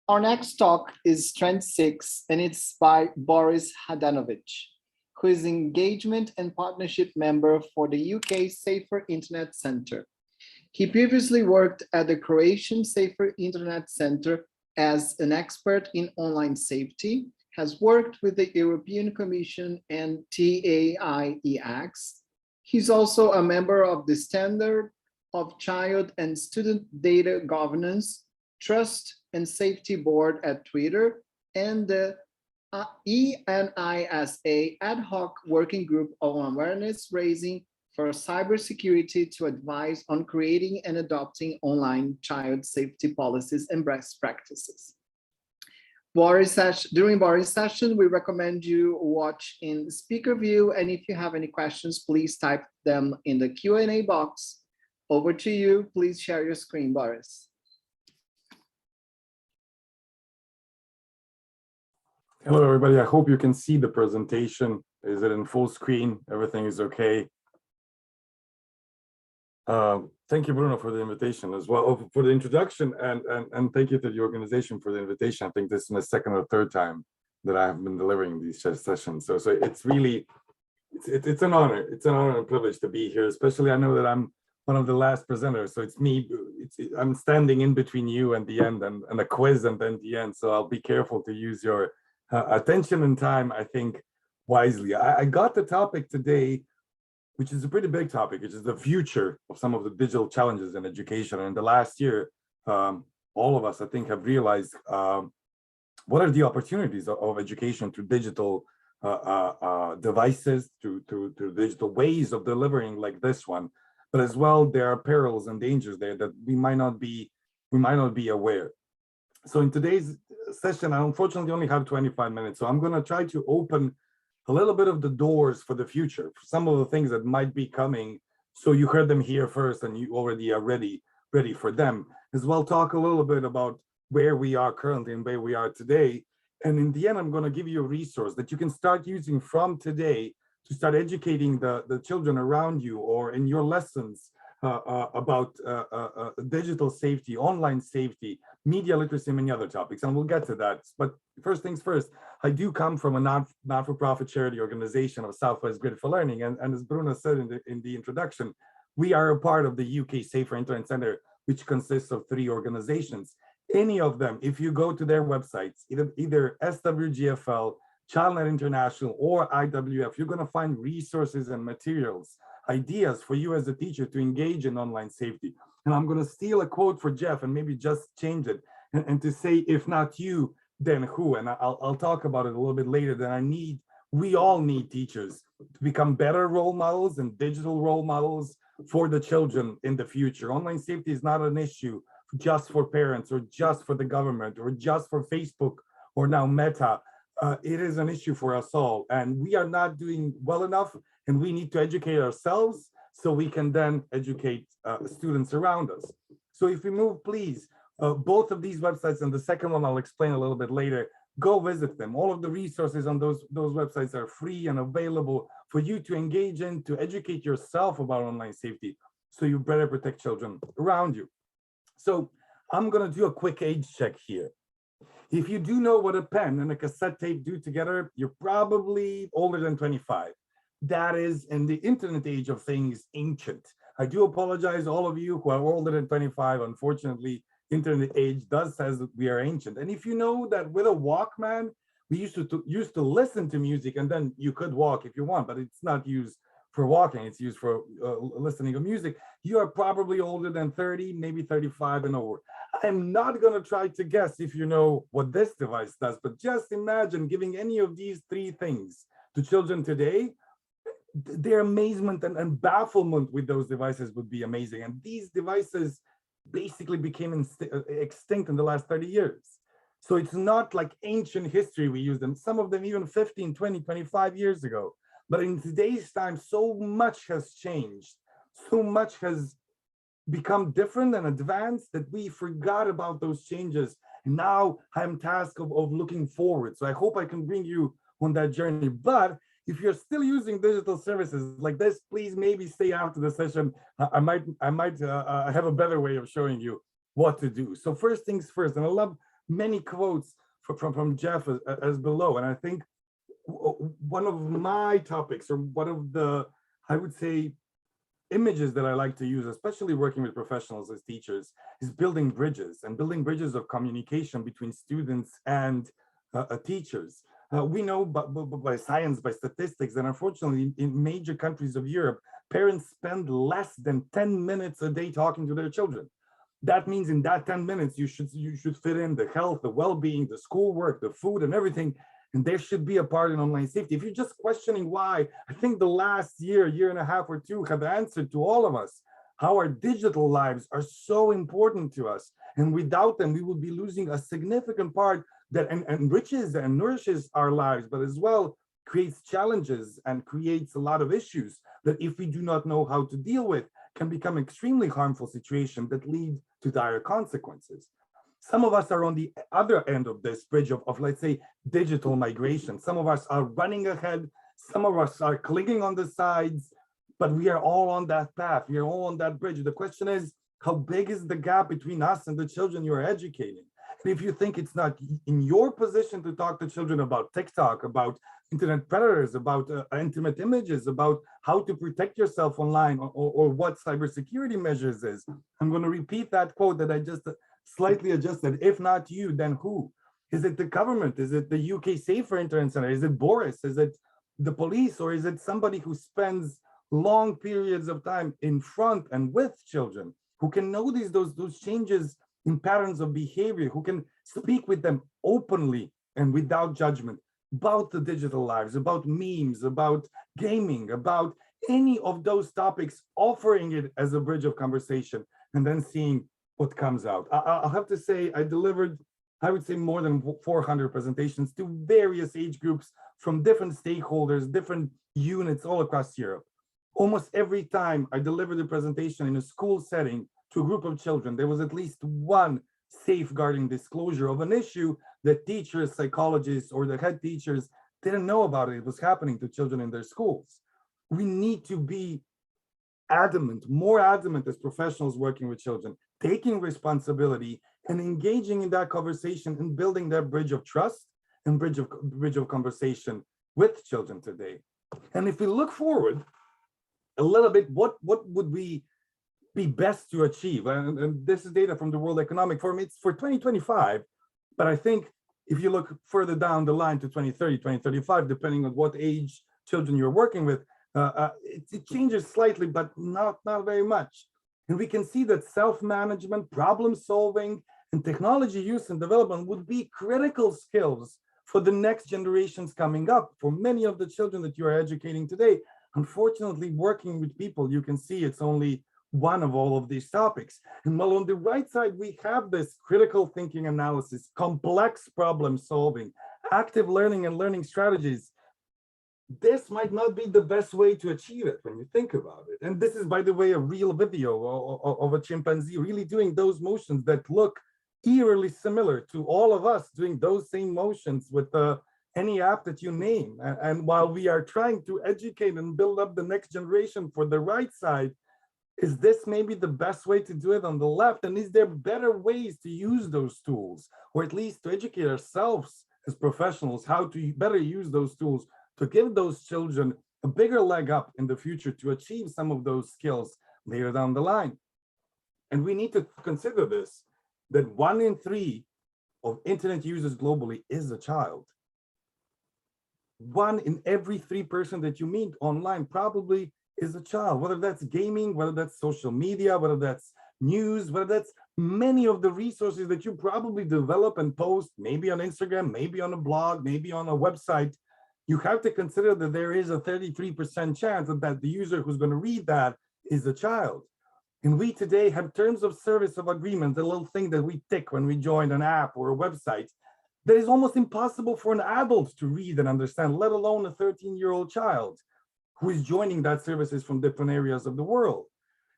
Our next talk is Trend 6, and it's by Boris Hadanovich, who is engagement and partnership member for the UK Safer Internet Centre. He previously worked at the Croatian Safer Internet Centre as an expert in online safety, has worked with the European Commission and TAIEX. He's also a member of the Standard of Child and Student Data Governance, Trust and Safety Board at Twitter, and the ENISA Ad Hoc Working Group on Awareness Raising for Cybersecurity to advise on creating and adopting online child safety policies and best practices. During Boris' session, we recommend you watch in speaker view, and if you have any questions, please type them in the Q&A box. Over to you. Please share your screen, Boris. Hello, everybody. I hope you can see the presentation. Is it in full screen? Everything is okay. Thank you, Bruno, for the invitation as well, for the introduction, and thank you to the organization for the invitation. I think this is my second or third time that I have been delivering these sessions. So it's really, it's an honor. It's an honor and privilege to be here, especially I know that I'm one of the last presenters. So it's me, I'm standing in between you and the end and a quiz and then the end. So I'll be careful to use your attention and time, I think, wisely. I got the topic today, which is a pretty big topic, which is the future of some of the digital challenges in education. And in the last year, all of us, I think, have realized what are the opportunities of education through digital devices, through digital ways of delivering like this one. But as well, there are perils and dangers there that we might not be aware. So in today's session, I unfortunately only have 25 minutes. So I'm going to try to open a little bit of the doors for the future, for some of the things that might be coming. So you heard them here first and you already are ready for them. As well, talk a little bit about where we are currently and where we are today. And in the end, I'm going to give you a resource that you can start using from today to start educating the children around you or in your lessons about digital safety, online safety, media literacy, and many other topics, and we'll get to that. But first things first, I do come from a not-for-profit charity organization of Southwest Grid for Learning, and as Bruno said in the introduction, we are a part of the UK Safer Internet Centre, which consists of 3 organizations. Any of them, if you go to their websites, either SWGFL, ChildNet International, or IWF, you're going to find resources and materials, ideas for you as a teacher to engage in online safety. And I'm going to steal a quote for Jeff and maybe just change it and to say, if not you, then who? And I'll talk about it a little bit later. That we all need teachers to become better role models and digital role models for the children in the future. Online safety is not an issue just for parents or just for the government or just for Facebook or now Meta. It is an issue for us all, and we are not doing well enough, and we need to educate ourselves so we can then educate students around us. So if we move, please, both of these websites, and the second one I'll explain a little bit later, go visit them. All of the resources on those websites are free and available for you to engage in, to educate yourself about online safety, so you better protect children around you. So I'm going to do a quick age check here. If you do know what a pen and a cassette tape do together, you're probably older than 25. That is, in the internet age of things, ancient. I do apologize, all of you who are older than 25. Unfortunately, internet age says that we are ancient. And if you know that with a Walkman, we used to listen to music, and then you could walk if you want, but it's not used for walking, it's used for listening to music. You are probably older than 30, maybe 35 and over. I'm not going to try to guess if you know what this device does, but just imagine giving any of these 3 things to children today. Their amazement and bafflement with those devices would be amazing. And these devices basically became extinct in the last 30 years. So it's not like ancient history we use them, some of them even 15, 20, 25 years ago. But in today's time, so much has changed, so much has become different and advanced that we forgot about those changes. And now I'm tasked of looking forward. So I hope I can bring you on that journey. But if you're still using digital services like this, please maybe stay after the session. I might have a better way of showing you what to do. So first things first, and I love many quotes from Jeff as below. And I think one of my topics, or one of the, I would say, images that I like to use, especially working with professionals as teachers, is building bridges, and building bridges of communication between students and teachers. We know by science, by statistics, that unfortunately in major countries of Europe, parents spend less than 10 minutes a day talking to their children. That means in that 10 minutes, you should fit in the health, the well-being, the schoolwork, the food, and everything. And there should be a part in online safety. If you're just questioning why, I think the last year and a half or two have answered to all of us how our digital lives are so important to us. And without them, we would be losing a significant part that enriches and nourishes our lives, but as well creates challenges and creates a lot of issues that, if we do not know how to deal with, can become extremely harmful situations that lead to dire consequences. Some of us are on the other end of this bridge of, let's say, digital migration. Some of us are running ahead. Some of us are clinging on the sides, but we are all on that path. We are all on that bridge. The question is, how big is the gap between us and the children you're educating? And if you think it's not in your position to talk to children about TikTok, about internet predators, about intimate images, about how to protect yourself online, or what cybersecurity measures is, I'm going to repeat that quote that I just slightly adjusted. If not you, then who? Is it the government? Is it the UK Safer Internet Center? Is it Boris? Is it the police? Or is it somebody who spends long periods of time in front and with children, who can notice those changes in patterns of behavior, who can speak with them openly and without judgment about the digital lives, about memes, about gaming, about any of those topics, offering it as a bridge of conversation, and then seeing what comes out. I'll have to say, I delivered, I would say, more than 400 presentations to various age groups from different stakeholders, different units all across Europe. Almost every time I delivered a presentation in a school setting to a group of children, there was at least one safeguarding disclosure of an issue that teachers, psychologists, or the head teachers didn't know about. It was happening to children in their schools. We need to be adamant, more adamant as professionals working with children, taking responsibility and engaging in that conversation and building that bridge of trust and bridge of conversation with children today. And if we look forward a little bit, what would we be best to achieve? And this is data from the World Economic Forum. It's for 2025, but I think if you look further down the line to 2030, 2035, depending on what age children you're working with, it changes slightly, but not very much. And we can see that self-management, problem solving, and technology use and development would be critical skills for the next generations coming up, for many of the children that you are educating today. Unfortunately, working with people, you can see it's only one of all of these topics. And while on the right side, we have this critical thinking analysis, complex problem solving, active learning and learning strategies, this might not be the best way to achieve it when you think about it. And this is, by the way, a real video of a chimpanzee really doing those motions that look eerily similar to all of us doing those same motions with any app that you name. And while we are trying to educate and build up the next generation for the right side, is this maybe the best way to do it on the left? And is there better ways to use those tools, or at least to educate ourselves as professionals how to better use those tools to give those children a bigger leg up in the future to achieve some of those skills later down the line? And we need to consider this, that 1 in 3 of internet users globally is a child. 1 in every 3 person that you meet online probably is a child, whether that's gaming, whether that's social media, whether that's news, whether that's many of the resources that you probably develop and post, maybe on Instagram, maybe on a blog, maybe on a website. You have to consider that there is a 33% chance that the user who's going to read that is a child. And we today have terms of service of agreement, the little thing that we tick when we join an app or a website, that is almost impossible for an adult to read and understand, let alone a 13-year-old child who is joining that services from different areas of the world.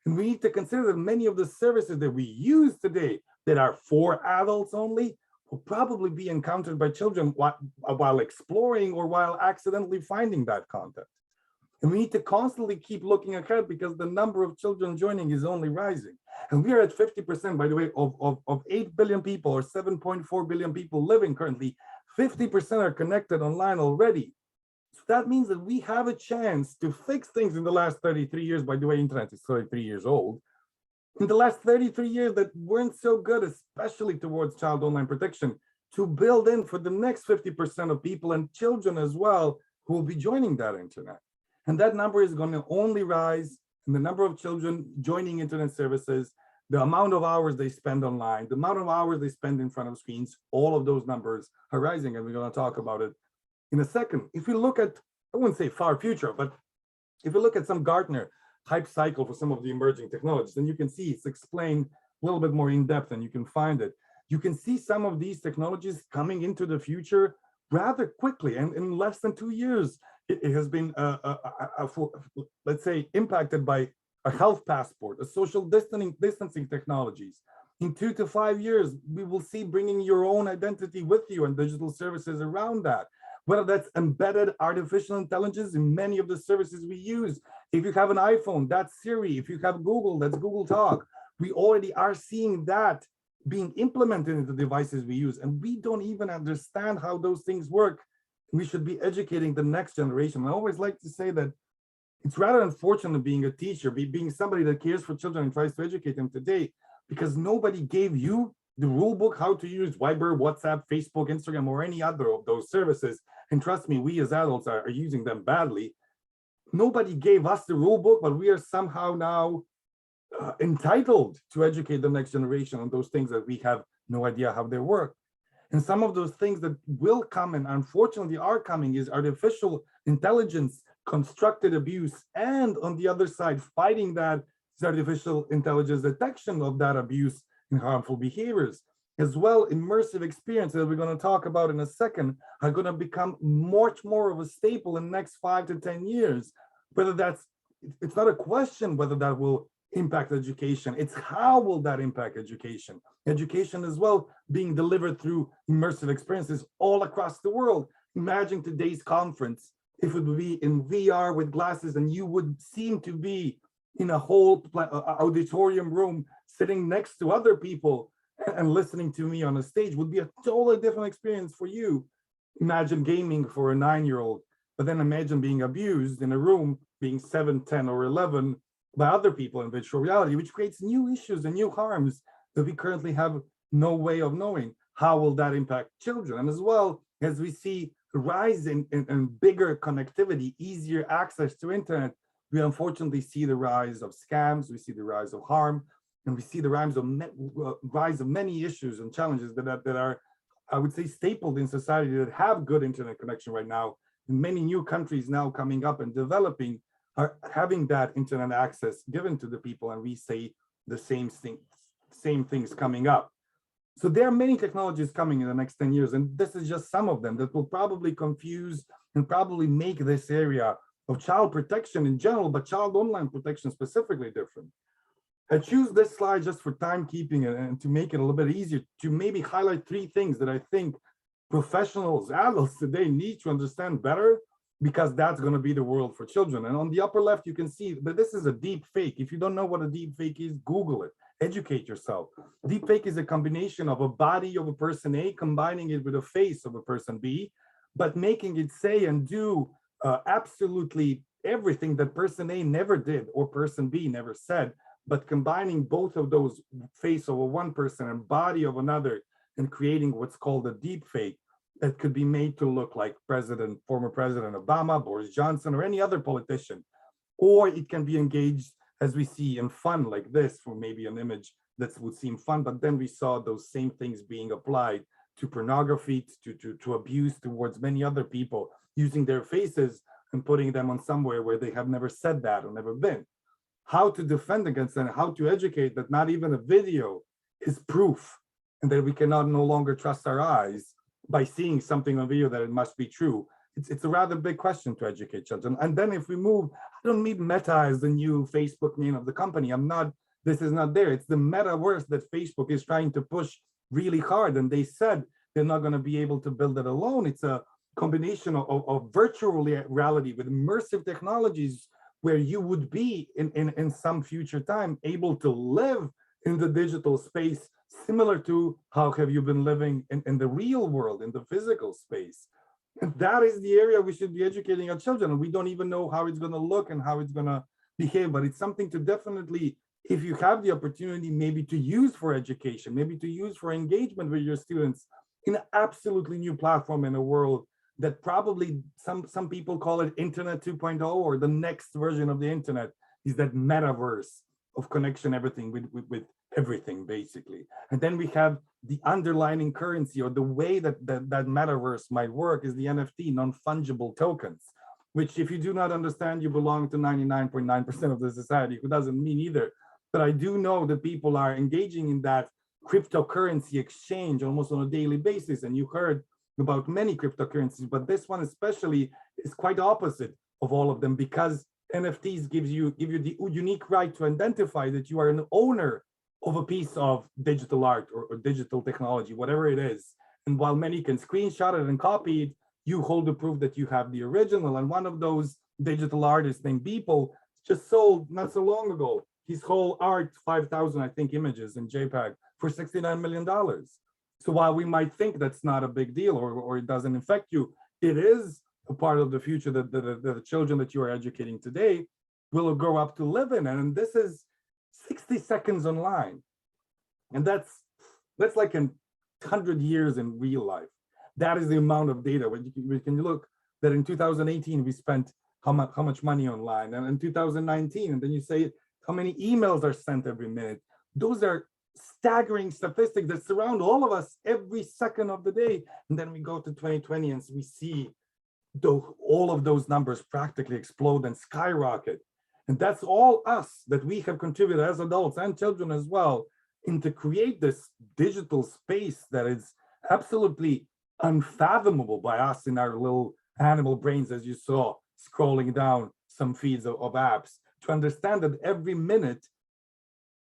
And we need to consider that many of the services that we use today that are for adults only will probably be encountered by children while exploring or while accidentally finding that content. And we need to constantly keep looking ahead because the number of children joining is only rising. And we are at 50%, by the way, of 8 billion people or 7.4 billion people living currently. 50% are connected online already. So that means that we have a chance to fix things in the last 33 years. By the way, internet is 33 years old. In the last 33 years that weren't so good, especially towards child online protection, to build in for the next 50% of people and children as well who will be joining that internet. And that number is going to only rise, and the number of children joining internet services, the amount of hours they spend online, the amount of hours they spend in front of screens, all of those numbers are rising, and we're going to talk about it in a second. If we look at, I wouldn't say far future, but if you look at some Gartner hype cycle for some of the emerging technologies, then you can see it's explained a little bit more in depth, and you can find it. You can see some of these technologies coming into the future rather quickly, and in less than 2 years, it has been, let's say, impacted by a health passport, a social distancing technologies. In 2 to 5 years, we will see bringing your own identity with you and digital services around that. Whether that's embedded artificial intelligence in many of the services we use. If you have an iPhone, that's Siri. If you have Google, that's Google Talk. We already are seeing that being implemented into devices we use, and we don't even understand how those things work. We should be educating the next generation. I always like to say that it's rather unfortunate being a teacher, being somebody that cares for children and tries to educate them today, because nobody gave you the rule book how to use Viber, WhatsApp, Facebook, Instagram, or any other of those services. And trust me, we as adults are using them badly. Nobody gave us the rule book, but we are somehow now entitled to educate the next generation on those things that we have no idea how they work. And some of those things that will come, and unfortunately are coming, is artificial intelligence, constructed abuse, and on the other side, fighting that is artificial intelligence detection of that abuse and harmful behaviors. As well, immersive experiences that we're going to talk about in a second are going to become much more of a staple in the next 5 to 10 years. Whether that's, it's not a question whether that will impact education, it's how will that impact education. Education as well being delivered through immersive experiences all across the world. Imagine today's conference, if it would be in VR with glasses and you would seem to be in a whole auditorium room sitting next to other people and listening to me on a stage, would be a totally different experience for you. Imagine gaming for a 9-year-old, but then imagine being abused in a room, being 7, 10, or 11 by other people in virtual reality, which creates new issues and new harms that we currently have no way of knowing. How will that impact children? And as well as we see the rise in bigger connectivity, easier access to internet, we unfortunately see the rise of scams, we see the rise of harm, and we see the rise of many issues and challenges that are, I would say, stapled in society that have good internet connection right now. And many new countries now coming up and developing are having that internet access given to the people, and we say the same things coming up. So there are many technologies coming in the next 10 years, and this is just some of them that will probably confuse and probably make this area of child protection in general, but child online protection specifically different. I choose this slide just for timekeeping and to make it a little bit easier to maybe highlight 3 things that I think professionals, adults today need to understand better, because that's going to be the world for children. And on the upper left, you can see that this is a deep fake. If you don't know what a deep fake is, Google it, educate yourself. Deep fake is a combination of a body of a person A, combining it with a face of a person B, but making it say and do absolutely everything that person A never did or person B never said, but combining both of those, face of one person and body of another, and creating what's called a deep fake that could be made to look like former President Obama, Boris Johnson, or any other politician. Or it can be engaged, as we see, in fun like this, for maybe an image that would seem fun, but then we saw those same things being applied to pornography, to abuse towards many other people, using their faces and putting them on somewhere where they have never said that or never been. How to defend against that, and how to educate that not even a video is proof, and that we cannot no longer trust our eyes by seeing something on video that it must be true. It's a rather big question to educate children. And then if we move, I don't mean Meta as the new Facebook name of the company. This is not there. It's the metaverse that Facebook is trying to push really hard. And they said they're not going to be able to build it alone. It's a combination of virtual reality with immersive technologies, where you would be in some future time able to live in the digital space, similar to how have you been living in the real world, in the physical space. And that is the area we should be educating our children. And we don't even know how it's going to look and how it's going to behave, but it's something to definitely, if you have the opportunity, maybe to use for education, maybe to use for engagement with your students in an absolutely new platform in a world that probably some people call it Internet 2.0, or the next version of the internet is that metaverse of connection, everything with everything, basically. And then we have the underlying currency, or the way that metaverse might work, is the NFT, non-fungible tokens, which, if you do not understand, you belong to 99.9% of the society, who doesn't mean either. But I do know that people are engaging in that cryptocurrency exchange almost on a daily basis. And you heard about many cryptocurrencies, but this one especially is quite opposite of all of them, because NFTs give you the unique right to identify that you are an owner of a piece of digital art or digital technology, whatever it is. And while many can screenshot it and copy it, you hold the proof that you have the original. And one of those digital artists named Beeple just sold not so long ago his whole art, 5,000, I think, images in JPEG for $69 million. So while we might think that's not a big deal, or it doesn't affect you, it is a part of the future that the children that you are educating today will grow up to live in. And this is 60 seconds online. And that's like 100 years in real life. That is the amount of data. We can look that in 2018, we spent how much money online, and in 2019, and then you say how many emails are sent every minute. Those are staggering statistics that surround all of us every second of the day. And then we go to 2020 and we see all of those numbers practically explode and skyrocket. And that's all us that we have contributed as adults and children as well, into create this digital space that is absolutely unfathomable by us in our little animal brains, as you saw scrolling down some feeds of apps, to understand that every minute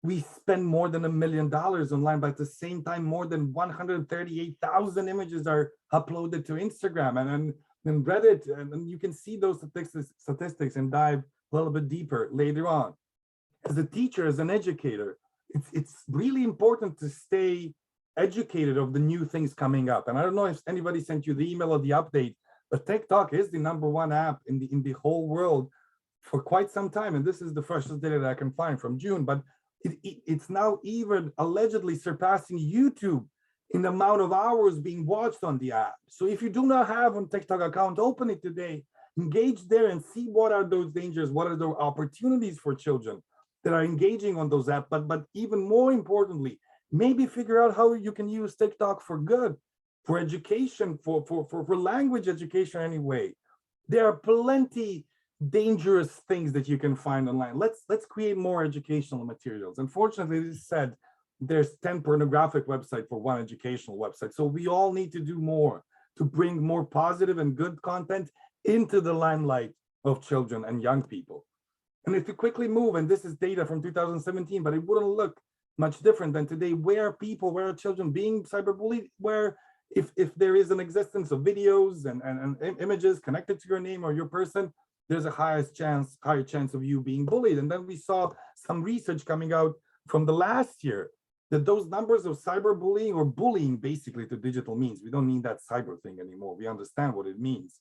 we spend more than $1 million online, but at the same time, more than 138,000 images are uploaded to Instagram and Reddit. And you can see those statistics and dive a little bit deeper later on. As a teacher, as an educator, it's really important to stay educated of the new things coming up. And I don't know if anybody sent you the email or the update, but TikTok is the #1 app in the whole world for quite some time. And this is the first data that I can find from June, but it's now even allegedly surpassing YouTube in the amount of hours being watched on the app. So if you do not have a TikTok account, open it today, engage there and see what are those dangers, what are the opportunities for children that are engaging on those apps. But even more importantly, maybe figure out how you can use TikTok for good, for education, for language education anyway. There are plenty dangerous things that you can find online. Let's create more educational materials. Unfortunately, as said, there's 10 pornographic websites for one educational website. So we all need to do more to bring more positive and good content into the limelight of children and young people. And if you quickly move, and this is data from 2017, but it wouldn't look much different than today, where are children being cyberbullied, where if there is an existence of videos and images connected to your name or your person, there's a higher chance of you being bullied. And then we saw some research coming out from the last year that those numbers of cyberbullying, or bullying basically to digital means, we don't mean that cyber thing anymore, we understand what it means,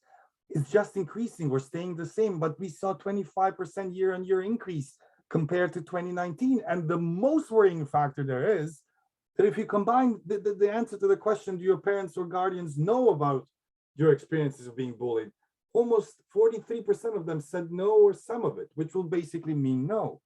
is just increasing or staying the same. But we saw 25% year-on-year increase compared to 2019. And the most worrying factor there is that if you combine the answer to the question, do your parents or guardians know about your experiences of being bullied, almost 43% of them said no or some of it, which will basically mean no.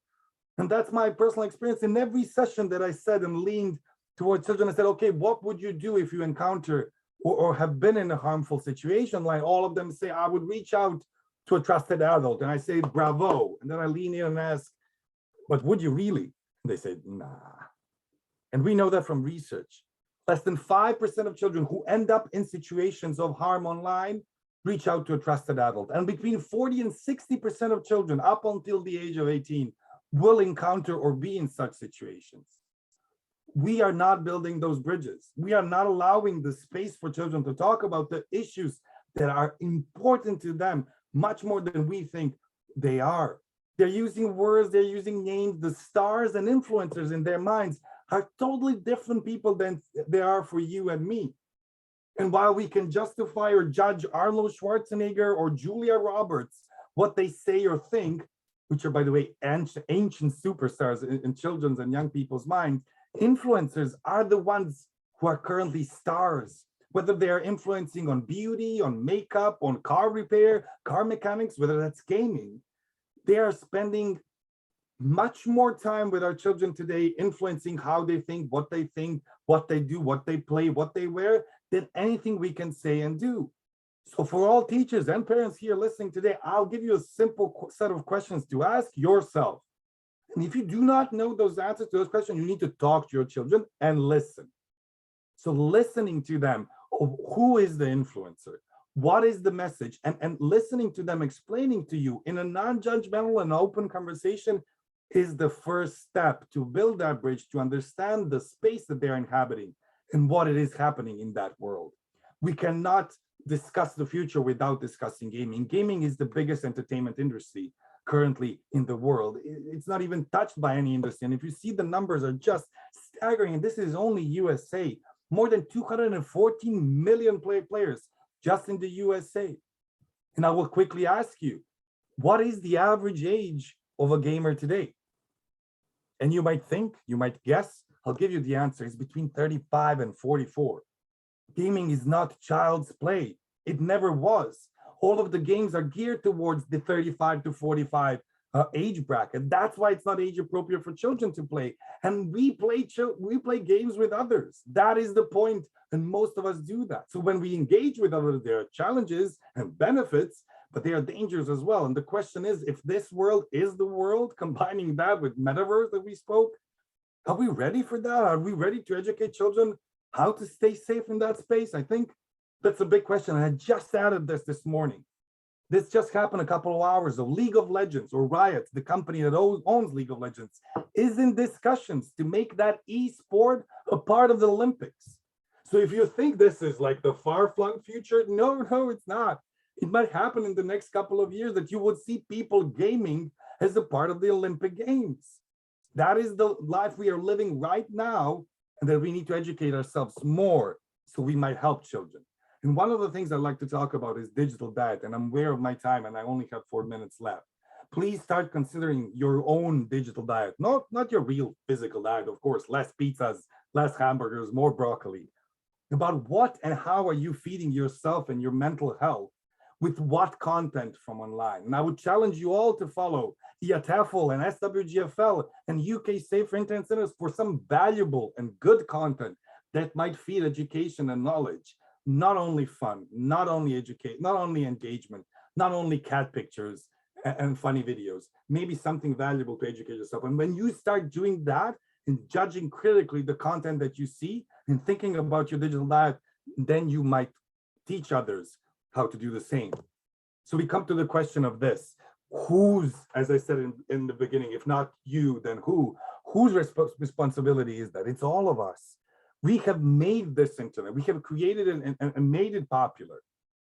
And that's my personal experience. In every session that I said and leaned towards children, I said, okay, what would you do if you encounter or have been in a harmful situation? Like, all of them say, I would reach out to a trusted adult. And I say, bravo. And then I lean in and ask, but would you really? And they say, nah. And we know that from research. Less than 5% of children who end up in situations of harm online reach out to a trusted adult. And between 40 and 60% of children up until the age of 18 will encounter or be in such situations. We are not building those bridges. We are not allowing the space for children to talk about the issues that are important to them much more than we think they are. They're using words, they're using names. The stars and influencers in their minds are totally different people than they are for you and me. And while we can justify or judge Arnold Schwarzenegger or Julia Roberts, what they say or think, which are, by the way, ancient superstars in children's and young people's minds, influencers are the ones who are currently stars, whether they are influencing on beauty, on makeup, on car repair, car mechanics, whether that's gaming. They are spending much more time with our children today, influencing how they think, what they do, what they play, what they wear, than anything we can say and do. So for all teachers and parents here listening today, I'll give you a simple set of questions to ask yourself. And if you do not know those answers to those questions, you need to talk to your children and listen. So listening to them, who is the influencer? What is the message? And listening to them, explaining to you in a non-judgmental and open conversation is the first step to build that bridge, to understand the space that they're inhabiting and what it is happening in that world. We cannot discuss the future without discussing gaming. Gaming is the biggest entertainment industry currently in the world. It's not even touched by any industry. And if you see, the numbers are just staggering. And this is only USA. More than 214 million players just in the USA. And I will quickly ask you, what is the average age of a gamer today? And you might think, you might guess, I'll give you the answer. It's between 35 and 44. Gaming is not child's play. It never was. All of the games are geared towards the 35 to 45 age bracket. That's why it's not age appropriate for children to play. And we play games with others. That is the point, and most of us do that. So when we engage with others, there are challenges and benefits, but there are dangers as well. And the question is, if this world is the world, combining that with metaverse that we spoke, are we ready for that? Are we ready to educate children how to stay safe in that space? I think that's a big question. I just added this morning. This just happened a couple of hours ago. League of Legends, or Riot, the company that owns League of Legends, is in discussions to make that e-sport a part of the Olympics. So if you think this is like the far-flung future, no, it's not. It might happen in the next couple of years that you would see people gaming as a part of the Olympic Games. That is the life we are living right now, and that we need to educate ourselves more so we might help children. And one of the things I'd like to talk about is digital diet. And I'm aware of my time and I only have 4 minutes left. Please start considering your own digital diet, not your real physical diet, of course, less pizzas, less hamburgers, more broccoli. About what and how are you feeding yourself and your mental health with what content from online? And I would challenge you all to follow EATEFL and SWGFL and UK Safer Internet Centers for some valuable and good content that might feed education and knowledge. Not only fun, not only educate, not only engagement, not only cat pictures and funny videos, maybe something valuable to educate yourself. And when you start doing that and judging critically the content that you see and thinking about your digital diet, then you might teach others how to do the same. So we come to the question of this: whose, as I said in the beginning, if not you, then who? Whose responsibility is that? It's all of us. We have made this internet. We have created it and made it popular.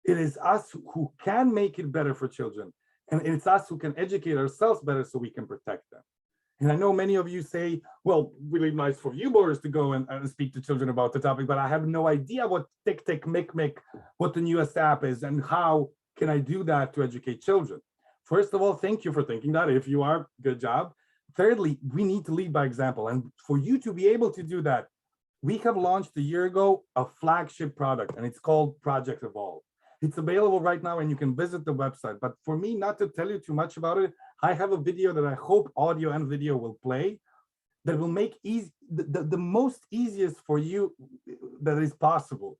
It is us who can make it better for children. And it's us who can educate ourselves better so we can protect them. And I know many of you say, well, really nice for you, Boris, to go and speak to children about the topic, but I have no idea what Tick Tick Mick Mick, what the newest app is, and how can I do that to educate children? First of all, thank you for thinking that. If you are, good job. Thirdly, we need to lead by example. And for you to be able to do that, we have launched a year ago a flagship product, and it's called Project Evolve. It's available right now, and you can visit the website. But for me, not to tell you too much about it, I have a video that I hope audio and video will play that will make the most easiest for you that is possible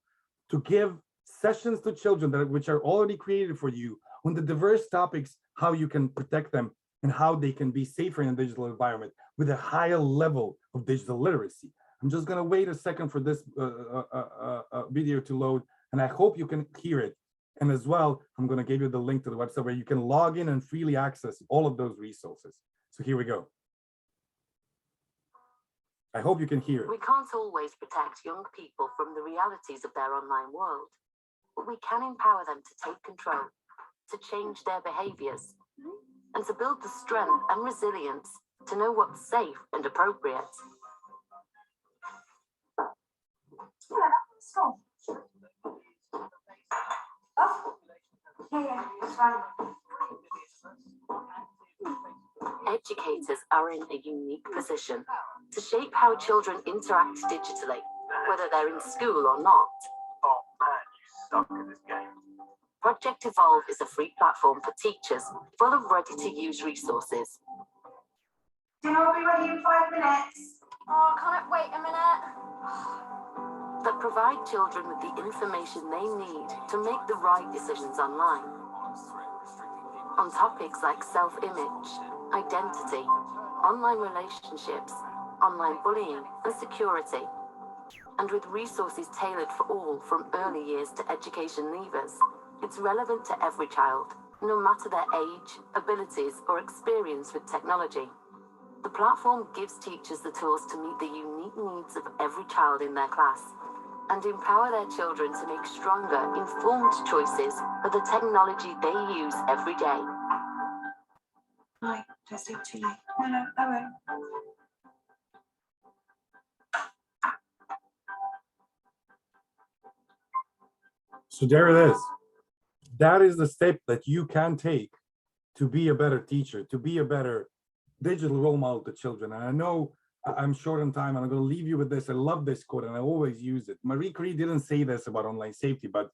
to give sessions to children which are already created for you on the diverse topics, how you can protect them and how they can be safer in a digital environment with a higher level of digital literacy. I'm just going to wait a second for this video to load, and I hope you can hear it. And as well, I'm going to give you the link to the website where you can log in and freely access all of those resources. So here we go. I hope you can hear it. We can't always protect young people from the realities of their online world. but we can empower them to take control, to change their behaviors, and to build the strength and resilience to know what's safe and appropriate. Educators are in a unique position to shape how children interact digitally, whether they're in school or not. Oh man, you suck at this game. Project Evolve is a free platform for teachers full of ready-to-use resources. Dinner will be ready in 5 minutes. Oh, can't it wait a minute? That provide children with the information they need to make the right decisions online. On topics like self-image, identity, online relationships, online bullying, and security. And with resources tailored for all from early years to education leavers, it's relevant to every child, no matter their age, abilities, or experience with technology. The platform gives teachers the tools to meet the unique needs of every child in their class and empower their children to make stronger, informed choices for the technology they use every day. No, don't stay too late. No, I won't. So there it is. That is the step that you can take to be a better teacher, to be a better digital role model to children. And I know I'm short on time, and I'm going to leave you with this. I love this quote, and I always use it. Marie Curie didn't say this about online safety, but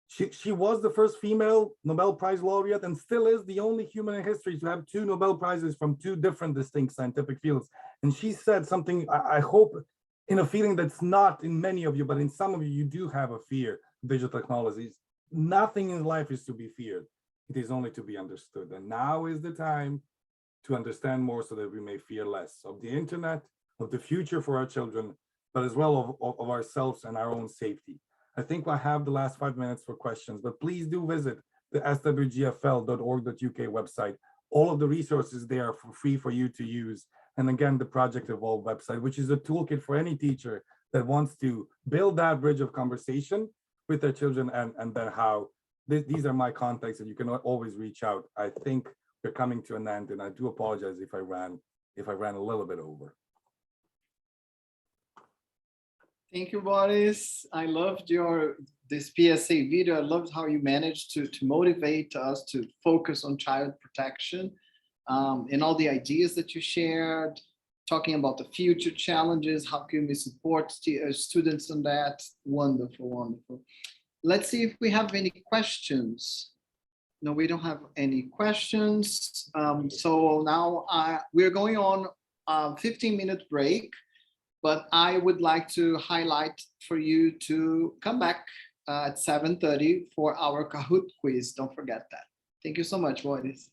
she was the first female Nobel Prize laureate and still is the only human in history to have 2 Nobel Prizes from 2 different distinct scientific fields. And she said something, I hope, in a feeling that's not in many of you, but in some of you, you do have a fear of digital technologies. Nothing in life is to be feared. It is only to be understood. And now is the time to understand more so that we may fear less of the internet, of the future for our children, but as well of ourselves and our own safety. I think I have the last 5 minutes for questions, but please do visit the swgfl.org.uk website. All of the resources there are for free for you to use. And again, the Project Evolve website, which is a toolkit for any teacher that wants to build that bridge of conversation with their children, and then how these are my contacts, and you can always reach out. I think we're coming to an end, and I do apologize if I ran a little bit over. Thank you, Boris. I loved this PSA video. I loved how you managed to motivate us to focus on child protection, and all the ideas that you shared, talking about the future challenges. How can we support students on that? Wonderful, wonderful. Let's see if we have any questions. No, we don't have any questions. So now we're going on a 15-minute break. But I would like to highlight for you to come back at 7:30 for our Kahoot quiz. Don't forget that. Thank you so much, Boris.